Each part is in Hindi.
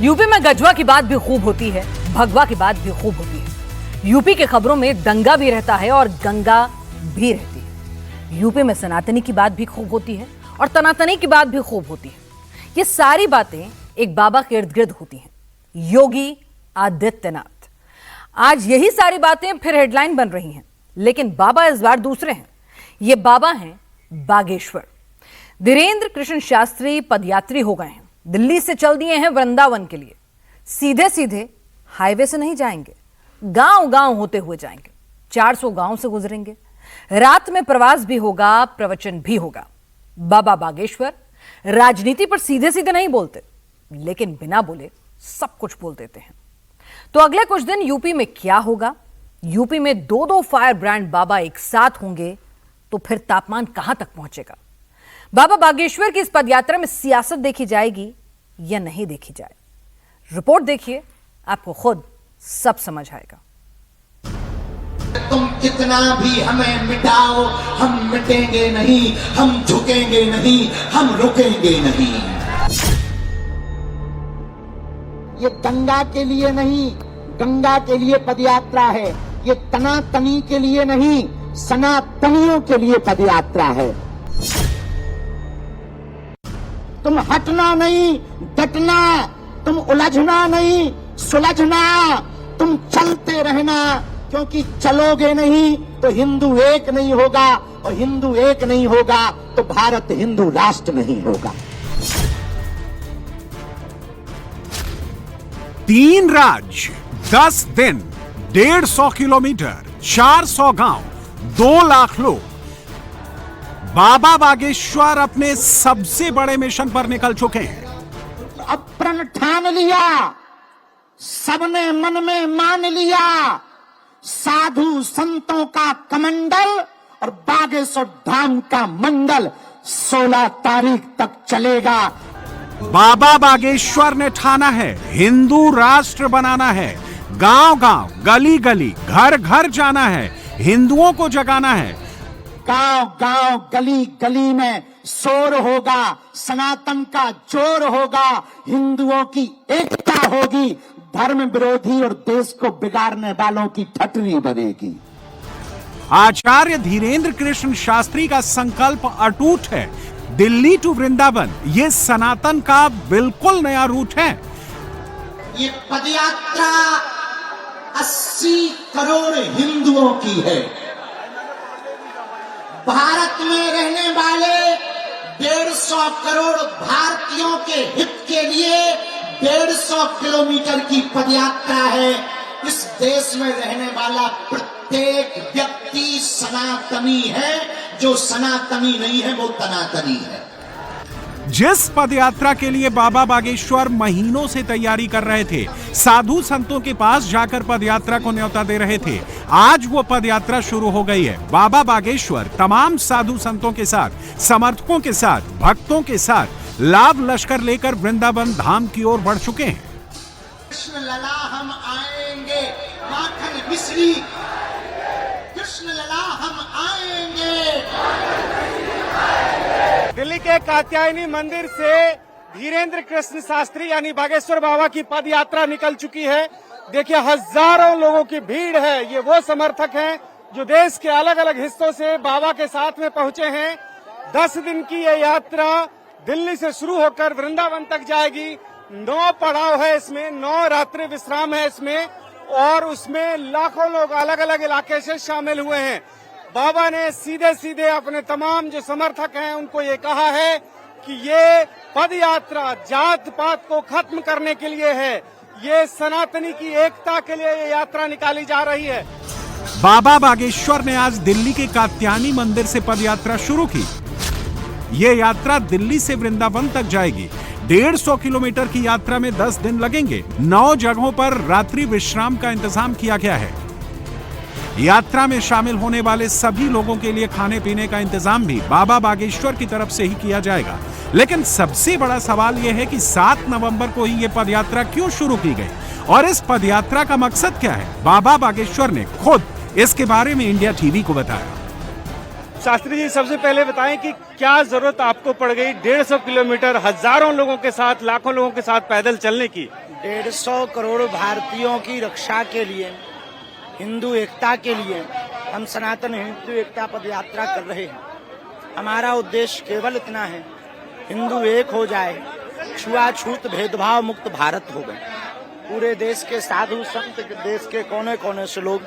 यूपी में गजवा की बात भी खूब होती है, भगवा की बात भी खूब होती है। यूपी के खबरों में दंगा भी रहता है और गंगा भी रहती है। यूपी में सनातनी की बात भी खूब होती है और तनातनी की बात भी खूब होती है। ये सारी बातें एक बाबा के इर्द गिर्द होती हैं, योगी आदित्यनाथ। आज यही सारी बातें फिर हेडलाइन बन रही हैं, लेकिन बाबा इस बार दूसरे हैं। ये बाबा हैं बागेश्वर। धीरेन्द्र कृष्ण शास्त्री पदयात्री हो गए हैं। दिल्ली से चल दिए हैं वृंदावन के लिए। सीधे सीधे हाईवे से नहीं जाएंगे, गांव गांव होते हुए जाएंगे। 400 गांव से गुजरेंगे। रात में प्रवास भी होगा, प्रवचन भी होगा। बाबा बागेश्वर राजनीति पर सीधे सीधे नहीं बोलते, लेकिन बिना बोले सब कुछ बोल देते हैं। तो अगले कुछ दिन यूपी में क्या होगा? यूपी में 2-2 फायर ब्रांड बाबा एक साथ होंगे तो फिर तापमान कहां तक पहुंचेगा? बाबा बागेश्वर की इस पदयात्रा में सियासत देखी जाएगी या नहीं देखी जाए? रिपोर्ट देखिए, आपको खुद सब समझ आएगा। तुम कितना भी हमें मिटाओ, हम मिटेंगे नहीं, हम झुकेंगे नहीं, हम रुकेंगे नहीं। ये गंगा के लिए नहीं, गंगा के लिए पदयात्रा है। ये तनातनी के लिए नहीं, सनातनियों के लिए पदयात्रा है। तुम हटना नहीं, डटना। तुम उलझना नहीं, सुलझना। तुम चलते रहना, क्योंकि चलोगे नहीं तो हिंदू एक नहीं होगा, और हिंदू एक नहीं होगा तो भारत हिंदू राष्ट्र नहीं होगा। 3 राज्य, 10 दिन, 150 किलोमीटर, 400 गांव, 2 लाख लोग। बाबा बागेश्वर अपने सबसे बड़े मिशन पर निकल चुके हैं। अब प्रण ठान लिया, सबने मन में मान लिया। साधु संतों का कमंडल और बागेश्वर धाम का मंडल 16 तारीख तक चलेगा। बाबा बागेश्वर ने ठाना है, हिंदू राष्ट्र बनाना है। गांव गांव, गली गली, घर घर जाना है, हिंदुओं को जगाना है। गांव गांव, गली गली में शोर होगा, सनातन का जोर होगा, हिंदुओं की एकता होगी, धर्म विरोधी और देश को बिगाड़ने वालों की ठटनी बनेगी। आचार्य धीरेन्द्र कृष्ण शास्त्री का संकल्प अटूट है। दिल्ली टू वृंदावन, ये सनातन का बिल्कुल नया रूट है। ये पदयात्रा 80 करोड़ हिंदुओं की है। भारत में रहने वाले 150 करोड़ भारतीयों के हित के लिए 150 किलोमीटर की पदयात्रा है। इस देश में रहने वाला प्रत्येक व्यक्ति सनातनी है। जो सनातनी नहीं है वो तनातनी है। जिस पदयात्रा के लिए बाबा बागेश्वर महीनों से तैयारी कर रहे थे, साधु संतों के पास जाकर पदयात्रा को न्योता दे रहे थे, आज वो पदयात्रा शुरू हो गई है। बाबा बागेश्वर तमाम साधु संतों के साथ, समर्थकों के साथ, भक्तों के साथ लाभ लश्कर लेकर वृंदावन धाम की ओर बढ़ चुके हैं। कृष्ण लला हम आएंगे, माखन मिश्री। कृष्ण लला हम आएंगे। दिल्ली के कात्यायनी मंदिर से धीरेन्द्र कृष्ण शास्त्री यानी बागेश्वर बाबा की पद यात्रा निकल चुकी है। देखिए, हजारों लोगों की भीड़ है। ये वो समर्थक हैं जो देश के अलग अलग हिस्सों से बाबा के साथ में पहुंचे हैं। 10 दिन की ये यात्रा दिल्ली से शुरू होकर वृंदावन तक जाएगी। 9 पड़ाव है इसमें, 9 रात्रि विश्राम है इसमें, और उसमें लाखों लोग अलग अलग इलाके से शामिल हुए हैं। बाबा ने सीधे सीधे अपने तमाम जो समर्थक हैं उनको ये कहा है कि ये पद यात्रा जात पात को खत्म करने के लिए है। ये सनातनी की एकता के लिए ये यात्रा निकाली जा रही है। बाबा बागेश्वर ने आज दिल्ली के कात्यायनी मंदिर से पद यात्रा शुरू की। ये यात्रा दिल्ली से वृंदावन तक जाएगी। 150 किलोमीटर की यात्रा में 10 दिन लगेंगे। 9 जगहों पर रात्रि विश्राम का इंतजाम किया गया है। यात्रा में शामिल होने वाले सभी लोगों के लिए खाने पीने का इंतजाम भी बाबा बागेश्वर की तरफ से ही किया जाएगा। लेकिन सबसे बड़ा सवाल यह है कि 7 नवंबर को ही यह पदयात्रा क्यों शुरू की गई और इस पदयात्रा का मकसद क्या है? बाबा बागेश्वर ने खुद इसके बारे में इंडिया टीवी को बताया। शास्त्री जी, सबसे पहले बताएं कि क्या जरूरत आपको पड़ गई 150 किलोमीटर हजारों लोगों के साथ, लाखों लोगों के साथ पैदल चलने की? 150 करोड़ भारतीयों की रक्षा के लिए, हिंदू एकता के लिए हम सनातन हिंदू एकता पद यात्रा कर रहे हैं। हमारा उद्देश्य केवल इतना है, हिंदू एक हो जाए, छुआछूत भेदभाव मुक्त भारत हो गए। पूरे देश के साधु संत, देश के कोने कोने से लोग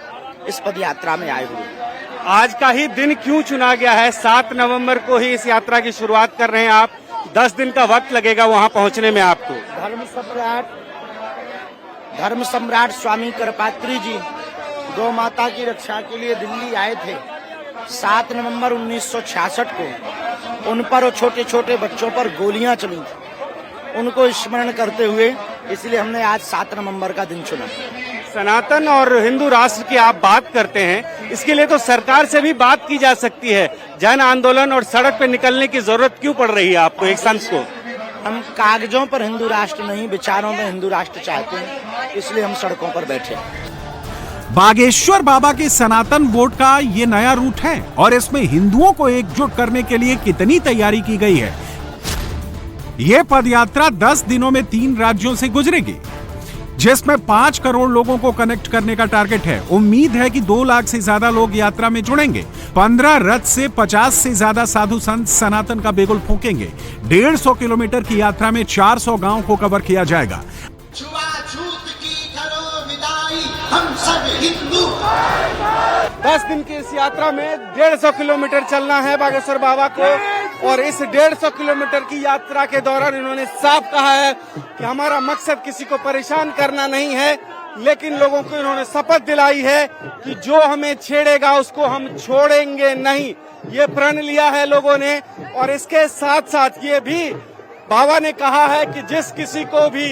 इस पद यात्रा में आए हुए हैं। आज का ही दिन क्यों चुना गया है? 7 नवंबर को ही इस यात्रा की शुरुआत कर रहे हैं आप। 10 दिन का वक्त लगेगा वहां पहुंचने में आपको। धर्म सम्राट स्वामी करपात्री जी गौ माता की रक्षा के लिए दिल्ली आए थे 7 नवंबर 1966 को। उन पर और छोटे छोटे बच्चों पर गोलियां चली, उनको स्मरण करते हुए इसलिए हमने आज 7 नवंबर का दिन चुना। सनातन और हिंदू राष्ट्र की आप बात करते हैं, इसके लिए तो सरकार से भी बात की जा सकती है। जन आंदोलन और सड़क पे निकलने की जरूरत क्यों पड़ रही है आपको, एक संत को? हम कागजों पर हिंदू राष्ट्र नहीं, विचारों में हिंदू राष्ट्र चाहते हैं, इसलिए हम सड़कों पर बैठे हैं। बागेश्वर बाबा के सनातन वोट का ये नया रूट है और इसमें हिंदुओं को एकजुट करने के लिए कितनी तैयारी की गई है। ये पदयात्रा 10 दिनों में 3 राज्यों से गुजरेगी, जिसमें 5 करोड़ लोगों को कनेक्ट करने का टारगेट है। उम्मीद है कि 2 लाख से ज्यादा लोग यात्रा में जुड़ेंगे। 15 रथ से 50 से ज्यादा साधु संत सनातन का बिगुल फूकेंगे। 150 किलोमीटर की यात्रा में 400 गांव को कवर किया जाएगा। छुआछूत की करो विदाई, हम सब हिंदू। 10 दिन की इस यात्रा में 150 किलोमीटर चलना है बागेश्वर बाबा को, और इस 150 किलोमीटर की यात्रा के दौरान इन्होंने साफ कहा है कि हमारा मकसद किसी को परेशान करना नहीं है, लेकिन लोगों को इन्होंने शपथ दिलाई है कि जो हमें छेड़ेगा उसको हम छोड़ेंगे नहीं। ये प्रण लिया है लोगों ने। और इसके साथ साथ ये भी बाबा ने कहा है कि जिस किसी को भी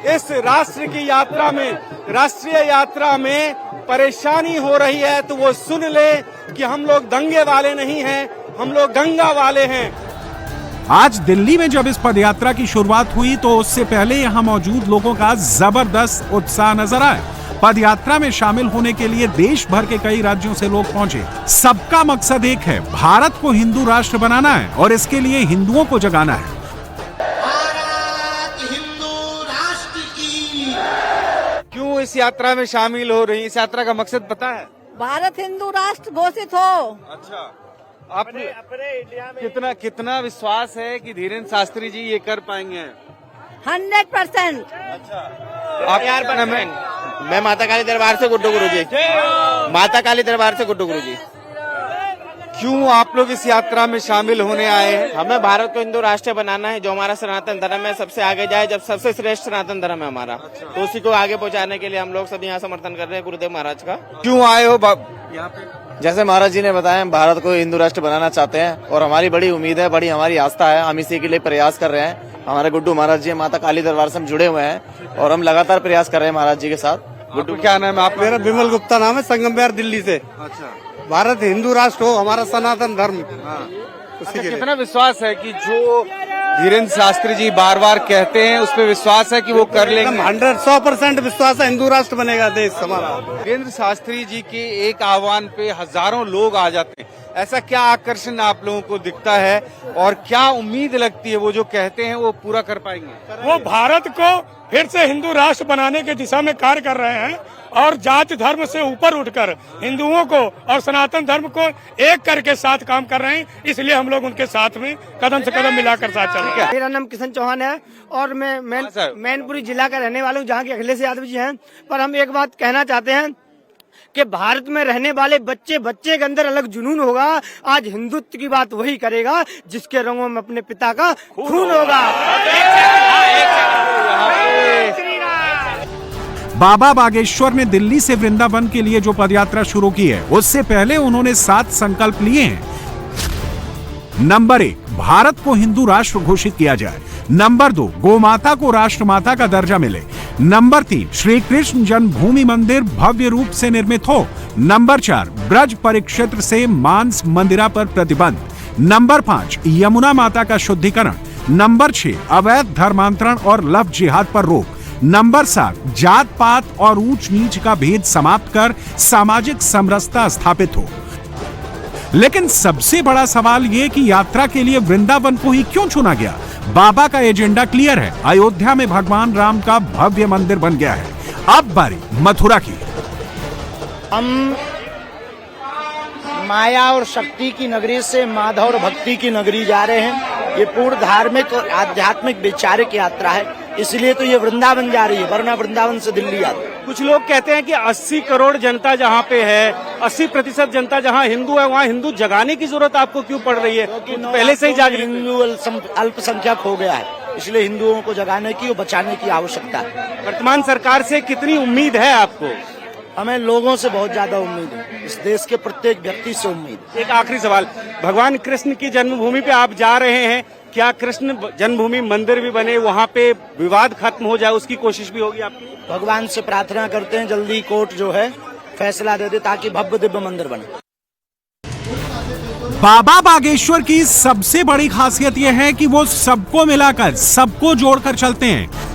इस राष्ट्र की यात्रा में, राष्ट्रीय यात्रा में परेशानी हो रही है तो वो सुन ले कि हम लोग दंगे वाले नहीं हैं, हम लोग गंगा वाले हैं। आज दिल्ली में जब इस पदयात्रा की शुरुआत हुई तो उससे पहले यहां मौजूद लोगों का जबरदस्त उत्साह नजर आया। पदयात्रा में शामिल होने के लिए देश भर के कई राज्यों से लोग पहुंचे। सबका मकसद एक है, भारत को हिंदू राष्ट्र बनाना है और इसके लिए हिंदुओं को जगाना है। भारत हिंदू राष्ट्र की। क्यों इस यात्रा में शामिल हो रही? इस यात्रा का मकसद पता है? भारत हिंदू राष्ट्र घोषित हो। अच्छा, आप कितना विश्वास है कि धीरेन्द्र शास्त्री जी ये कर पाएंगे? 100%। आप यार मैं माता काली दरबार से गुड्डू गुरु जी, माता काली दरबार से गुड्डू गुरु जी। क्यों आप लोग इस यात्रा में शामिल होने आए हैं? हमें भारत को हिंदू राष्ट्र बनाना है, जो हमारा सनातन धर्म है सबसे आगे जाए, जब सबसे श्रेष्ठ सनातन धर्म है हमारा, तो उसी को आगे पहुंचाने के लिए हम लोग सब यहाँ समर्थन कर रहे हैं गुरुदेव महाराज का। क्यों आए हो यहाँ पे? जैसे महाराज जी ने बताया, हम भारत को हिंदू राष्ट्र बनाना चाहते हैं और हमारी बड़ी उम्मीद है, बड़ी हमारी आस्था है, हम इसी के लिए प्रयास कर रहे हैं। हमारे गुड्डू महाराज जी माता काली दरबार से हम जुड़े हुए हैं और हम लगातार प्रयास कर रहे हैं महाराज जी के साथ। गुड्डू, क्या नाम है आप? मेरा विमल गुप्ता नाम है, संगम बिहार दिल्ली से। अच्छा, भारत हिंदू राष्ट्र हो, हमारा सनातन धर्म। अच्छा, कितना विश्वास है कि जो धीरेन्द्र शास्त्री जी बार बार कहते हैं उस पर विश्वास है कि वो कर लेंगे? 100% विश्वास है, हिंदू राष्ट्र बनेगा देश हमारा। धीरेन्द्र शास्त्री जी के एक आह्वान पे हजारों लोग आ जाते हैं, ऐसा क्या आकर्षण आप लोगों को दिखता है और क्या उम्मीद लगती है वो जो कहते हैं वो पूरा कर पाएंगे? वो भारत को फिर से हिंदू राष्ट्र बनाने की दिशा में कार्य कर रहे हैं और जाति धर्म से ऊपर उठकर हिंदुओं को और सनातन धर्म को एक करके साथ काम कर रहे हैं, इसलिए हम लोग उनके साथ में कदम से कदम मिलाकर साथ चल रहे हैं। मेरा नाम किशन चौहान है और मैं मैनपुरी जिला का रहने वाला हूँ, जहाँ के अखिलेश यादव जी हैं। पर हम एक बात कहना चाहते हैं कि भारत में रहने वाले बच्चे के अंदर अलग जुनून होगा। आज हिंदुत्व की बात वही करेगा जिसके रंगों में अपने पिता का खून होगा। बाबा बागेश्वर ने दिल्ली से वृंदावन के लिए जो पदयात्रा शुरू की है, उससे पहले उन्होंने 7 संकल्प लिए हैं। नंबर 1, भारत को हिंदू राष्ट्र घोषित किया जाए। नंबर 2, गोमाता को राष्ट्रमाता का दर्जा मिले। नंबर 3, श्री कृष्ण जन्मभूमि मंदिर भव्य रूप से निर्मित हो। नंबर 4, ब्रज परिक्षेत्र से मांस मंदिरा पर प्रतिबंध। नंबर 5, यमुना माता का शुद्धिकरण। नंबर 6, अवैध धर्मांतरण और लव जिहाद पर रोक। नंबर 7, जात पात और ऊंच नीच का भेद समाप्त कर सामाजिक समरसता स्थापित हो। लेकिन सबसे बड़ा सवाल ये कि यात्रा के लिए वृंदावन को ही क्यों चुना गया? बाबा का एजेंडा क्लियर है। अयोध्या में भगवान राम का भव्य मंदिर बन गया है। अब बारी मथुरा की। हम माया और शक्ति की नगरी से माधव और भक्ति की नगरी जा रहे हैं। ये पूर्ण धार्मिक और आध्यात्मिक वैचारिक यात्रा है, इसलिए तो ये वृंदावन जा रही है, वरना वृंदावन से दिल्ली आती है। कुछ लोग कहते हैं कि 80 करोड़ जनता जहाँ पे है, 80% जनता जहाँ हिंदू है, वहाँ हिंदू जगाने की जरूरत आपको क्यों पड़ रही है? पहले से ही जागृत हिंदू अल्पसंख्यक हो गया है, इसलिए हिंदुओं को जगाने की और बचाने की आवश्यकता है। वर्तमान सरकार से कितनी उम्मीद है आपको? हमें लोगों से बहुत ज्यादा उम्मीद है, इस देश के प्रत्येक व्यक्ति से उम्मीद है। एक आखिरी सवाल, भगवान कृष्ण की जन्मभूमि पे आप जा रहे हैं, क्या कृष्ण जन्मभूमि मंदिर भी बने, वहाँ पे विवाद खत्म हो जाए, उसकी कोशिश भी होगी आपकी? भगवान से प्रार्थना करते हैं जल्दी कोर्ट जो है फैसला दे दे ताकि भव्य दिव्य मंदिर बने। बाबा बागेश्वर की सबसे बड़ी खासियत यह है कि वो सबको मिलाकर, सबको जोड़कर चलते हैं।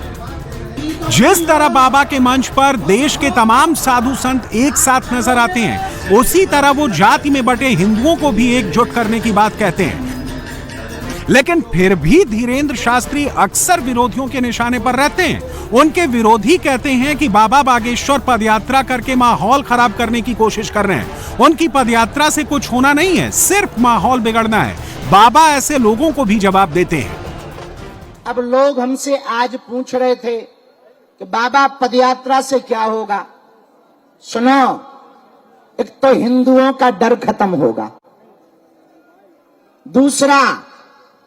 जिस तरह बाबा के मंच पर देश के तमाम साधु संत एक साथ नजर आते हैं, उसी तरह वो जाति में बटे हिंदुओं को भी एकजुट करने की बात कहते हैं। लेकिन फिर भी धीरेंद्र शास्त्री अक्सर विरोधियों के निशाने पर रहते हैं। उनके विरोधी कहते हैं कि बाबा बागेश्वर पदयात्रा करके माहौल खराब करने की कोशिश कर रहे हैं। उनकी पदयात्रा से कुछ होना नहीं है, सिर्फ माहौल बिगड़ना है। बाबा ऐसे लोगों को भी जवाब देते हैं। अब लोग हमसे आज पूछ रहे थे कि बाबा पदयात्रा से क्या होगा। सुनो, एक तो हिंदुओं का डर खत्म होगा, दूसरा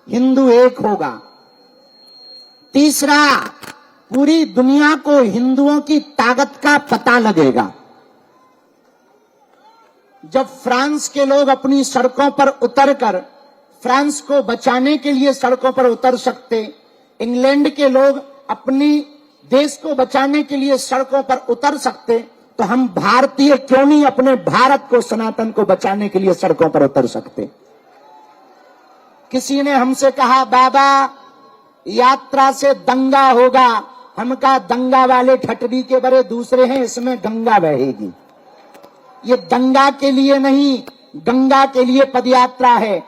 हिंदू एक होगा, तीसरा पूरी दुनिया को हिंदुओं की ताकत का पता लगेगा। जब फ्रांस के लोग अपनी सड़कों पर उतरकर फ्रांस को बचाने के लिए सड़कों पर उतर सकते, इंग्लैंड के लोग अपनी देश को बचाने के लिए सड़कों पर उतर सकते, तो हम भारतीय क्यों नहीं अपने भारत को, सनातन को बचाने के लिए सड़कों पर उतर सकते। किसी ने हमसे कहा बाबा यात्रा से दंगा होगा। हम कहा दंगा वाले ठटड़ी के बड़े दूसरे हैं, इसमें गंगा बहेगी। ये दंगा के लिए नहीं, गंगा के लिए पदयात्रा है।